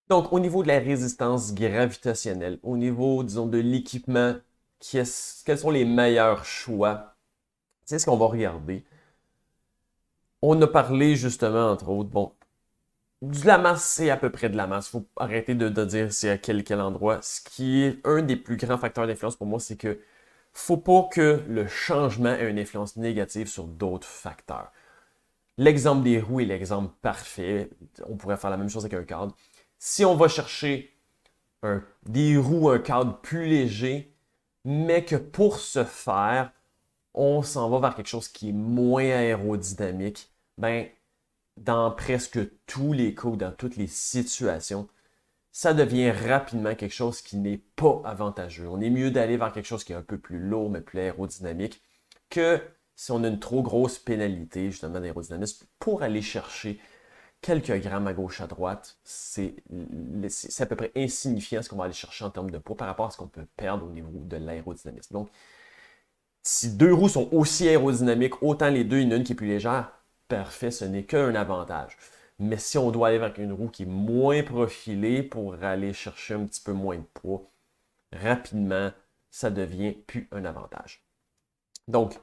Donc, au niveau de la résistance gravitationnelle, au niveau, disons, de l'équipement, quels sont les meilleurs choix? C'est ce qu'on va regarder. On a parlé justement, entre autres, bon, de la masse, c'est à peu près de la masse. Faut arrêter de dire c'est à quel endroit. Ce qui est un des plus grands facteurs d'influence pour moi, c'est que faut pas que le changement ait une influence négative sur d'autres facteurs. L'exemple des roues est l'exemple parfait. On pourrait faire la même chose avec un cadre. Si on va chercher des roues, un cadre plus léger, mais que pour ce faire, on s'en va vers quelque chose qui est moins aérodynamique, ben, dans presque tous les cas ou dans toutes les situations, ça devient rapidement quelque chose qui n'est pas avantageux. On est mieux d'aller vers quelque chose qui est un peu plus lourd, mais plus aérodynamique, que si on a une trop grosse pénalité, justement, d'aérodynamisme, pour aller chercher quelques grammes à gauche, à droite, c'est à peu près insignifiant ce qu'on va aller chercher en termes de poids par rapport à ce qu'on peut perdre au niveau de l'aérodynamisme. Donc, si deux roues sont aussi aérodynamiques, autant les deux, il y en a une qui est plus légère, parfait, ce n'est qu'un avantage. Mais si on doit aller avec une roue qui est moins profilée pour aller chercher un petit peu moins de poids, rapidement, ça devient plus un avantage. Donc,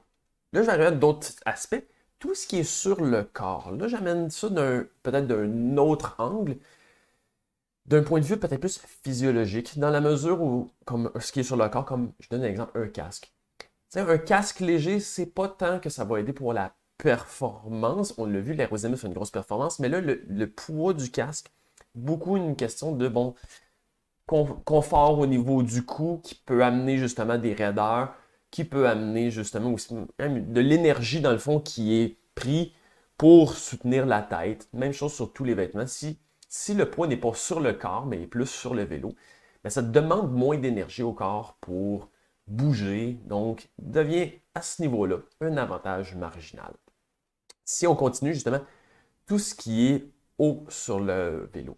là, je vais arriver à d'autres aspects. Tout ce qui est sur le corps, là, j'amène ça peut-être d'un autre angle, d'un point de vue peut-être plus physiologique, dans la mesure où, comme ce qui est sur le corps, comme je donne un exemple, un casque. T'sais, un casque léger, c'est pas tant que ça va aider pour la performance. On l'a vu, l'aérodynamisme fait une grosse performance, mais là, le poids du casque, beaucoup une question de bon confort au niveau du cou qui peut amener justement des raideurs, qui peut amener justement aussi même de l'énergie dans le fond qui est pris pour soutenir la tête. Même chose sur tous les vêtements. Si le poids n'est pas sur le corps, mais plus sur le vélo, bien, ça demande moins d'énergie au corps pour bouger, donc devient à ce niveau-là un avantage marginal. Si on continue justement, tout ce qui est haut sur le vélo.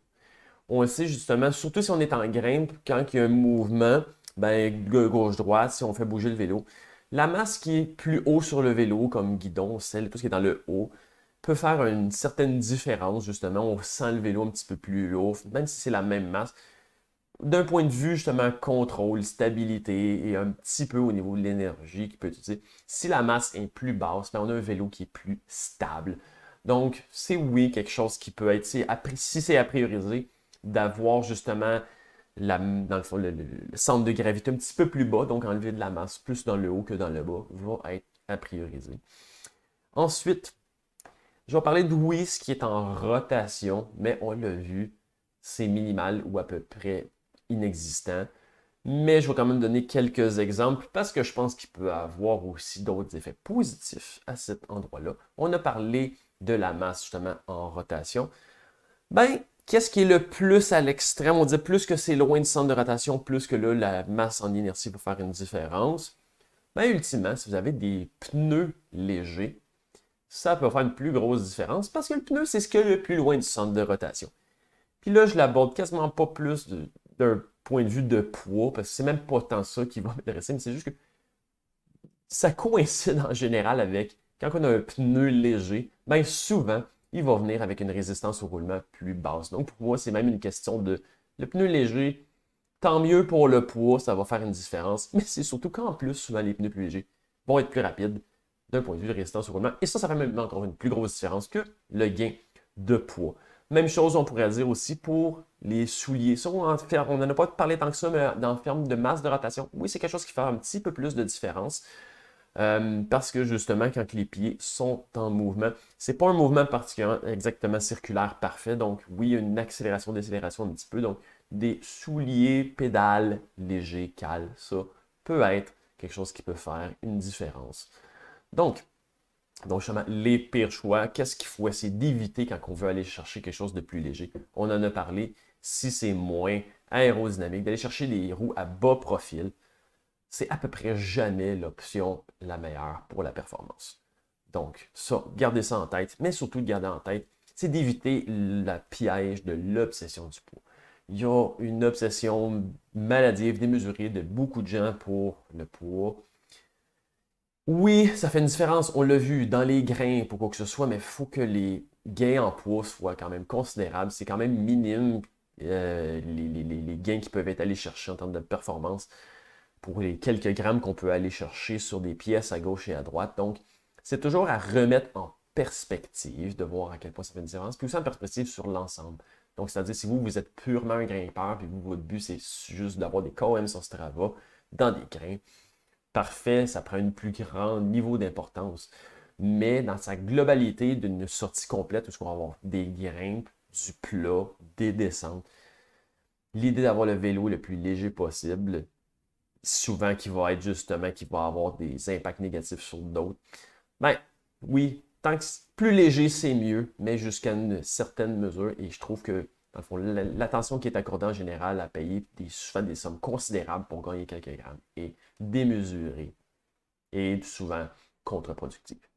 On le sait justement, surtout si on est en grimpe, quand il y a un mouvement, ben, gauche-droite, si on fait bouger le vélo, la masse qui est plus haut sur le vélo, comme guidon, selle, tout ce qui est dans le haut, peut faire une certaine différence, justement. On sent le vélo un petit peu plus lourd, même si c'est la même masse. D'un point de vue, justement, contrôle, stabilité et un petit peu au niveau de l'énergie qu'il peut utiliser. Si la masse est plus basse, ben on a un vélo qui est plus stable. Donc, c'est oui quelque chose qui peut être, si c'est à prioriser, d'avoir justement dans le fond, le centre de gravité un petit peu plus bas, donc enlever de la masse plus dans le haut que dans le bas, va être à prioriser. Ensuite, je vais parler de oui, ce qui est en rotation, mais on l'a vu, c'est minimal ou à peu près inexistant. Mais je vais quand même donner quelques exemples parce que je pense qu'il peut avoir aussi d'autres effets positifs à cet endroit-là. On a parlé de la masse justement en rotation. Ben, qu'est-ce qui est le plus à l'extrême? On dit plus que c'est loin du centre de rotation, plus que là, la masse en inertie va faire une différence. Ben, ultimement, si vous avez des pneus légers, ça peut faire une plus grosse différence parce que le pneu, c'est ce qui est le plus loin du centre de rotation. Puis là, je l'aborde quasiment pas plus d'un point de vue de poids, parce que c'est même pas tant ça qui va m'intéresser, mais c'est juste que ça coïncide en général avec quand on a un pneu léger, bien souvent, il va venir avec une résistance au roulement plus basse. Donc pour moi, c'est même une question de le pneu léger, tant mieux pour le poids, ça va faire une différence, mais c'est surtout qu'en plus, souvent les pneus plus légers vont être plus rapides d'un point de vue de résistance au roulement. Et ça fait même encore une plus grosse différence que le gain de poids. Même chose, on pourrait dire aussi pour les souliers. Ça, on n'en a pas parlé tant que ça, mais dans le terme de masse de rotation, oui, c'est quelque chose qui fait un petit peu plus de différence. Parce que justement, quand les pieds sont en mouvement, c'est pas un mouvement particulièrement exactement circulaire parfait. Donc, oui, il y a une accélération, décélération un petit peu. Donc, des souliers, pédales légers, cales, ça peut être quelque chose qui peut faire une différence. Donc justement, les pires choix, qu'est-ce qu'il faut essayer d'éviter quand on veut aller chercher quelque chose de plus léger? On en a parlé, si c'est moins aérodynamique, d'aller chercher des roues à bas profil, c'est à peu près jamais l'option la meilleure pour la performance. Donc ça, gardez ça en tête, mais surtout de garder en tête, c'est d'éviter le piège de l'obsession du poids. Il y a une obsession maladive, démesurée de beaucoup de gens pour le poids. Oui, ça fait une différence, on l'a vu dans les grains pour quoi que ce soit, mais il faut que les gains en poids soient quand même considérables. C'est quand même minime. les gains qui peuvent être allés chercher en termes de performance pour les quelques grammes qu'on peut aller chercher sur des pièces à gauche et à droite. Donc, c'est toujours à remettre en perspective, de voir à quel point ça fait une différence, puis aussi en perspective sur l'ensemble. Donc, c'est-à-dire, si vous, vous êtes purement un grimpeur, puis vous, votre but, c'est juste d'avoir des KOM sur Strava dans des grains, parfait, ça prend un plus grand niveau d'importance. Mais dans sa globalité d'une sortie complète, où on va avoir des grimpes, du plat, des descentes, l'idée d'avoir le vélo le plus léger possible, souvent qui va être justement, qui va avoir des impacts négatifs sur d'autres, ben oui, tant que plus léger, c'est mieux, mais jusqu'à une certaine mesure. Et je trouve que, dans le fond, l'attention qui est accordée en général à payer souvent des sommes considérables pour gagner quelques grammes est démesurée et souvent contre-productive.